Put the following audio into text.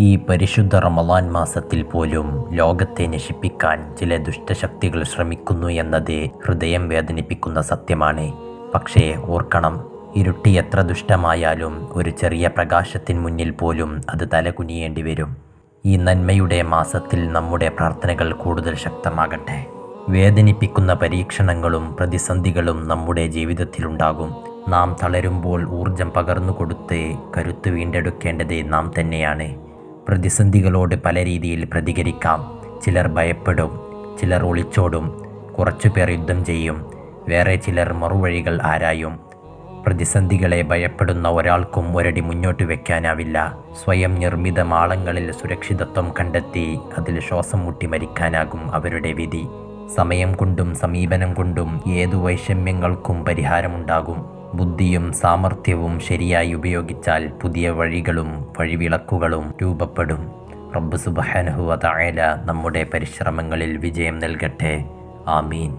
ഈ പരിശുദ്ധ റമളാൻ മാസത്തിൽ പോലും ലോകത്തെ നശിപ്പിക്കാൻ ചില ദുഷ്ടശക്തികൾ ശ്രമിക്കുന്നു എന്നത് ഹൃദയം വേദനിപ്പിക്കുന്ന സത്യമാണ്. പക്ഷേ ഓർക്കണം, ഇരുട്ടി എത്ര ദുഷ്ടമായാലും ഒരു ചെറിയ പ്രകാശത്തിന് മുന്നിൽ പോലും അത് തലകുനിയേണ്ടി വരും. ഈ നന്മയുടെ മാസത്തിൽ നമ്മുടെ പ്രാർത്ഥനകൾ കൂടുതൽ ശക്തമാകട്ടെ. വേദനിപ്പിക്കുന്ന പരീക്ഷണങ്ങളും പ്രതിസന്ധികളും നമ്മുടെ ജീവിതത്തിലുണ്ടാകും. നാം തളരുമ്പോൾ ഊർജം പകർന്നു കൊടുത്ത് കരുത്ത് വീണ്ടെടുക്കേണ്ടത് നാം തന്നെയാണ്. പ്രതിസന്ധികളോട് പല രീതിയിൽ പ്രതികരിക്കാം. ചിലർ ഭയപ്പെടും, ചിലർ ഒളിച്ചോടും, കുറച്ചുപേർ യുദ്ധം ചെയ്യും, വേറെ ചിലർ മറുവഴികൾ ആരായും. പ്രതിസന്ധികളെ ഭയപ്പെടുന്ന ഒരാൾക്കും ഒരടി മുന്നോട്ട് വയ്ക്കാനാവില്ല. സ്വയം നിർമ്മിത മാളങ്ങളിൽ സുരക്ഷിതത്വം കണ്ടെത്തി അതിൽ ശ്വാസം മുട്ടി മരിക്കാനാകും അവരുടെ വിധി. സമയം കൊണ്ടും സമീപനം കൊണ്ടും ഏതു വൈഷമ്യങ്ങൾക്കും പരിഹാരമുണ്ടാകും. ബുദ്ധിയും സാമർഥ്യവും ശരിയായി ഉപയോഗിച്ചാൽ പുതിയ വഴികളും വഴിവിളക്കുകളും രൂപപ്പെടും. റബ്ബ് സുബ്ഹാനഹു വ തആല നമ്മുടെ പരിശ്രമങ്ങളിൽ വിജയം നൽകട്ടെ. ആമീൻ.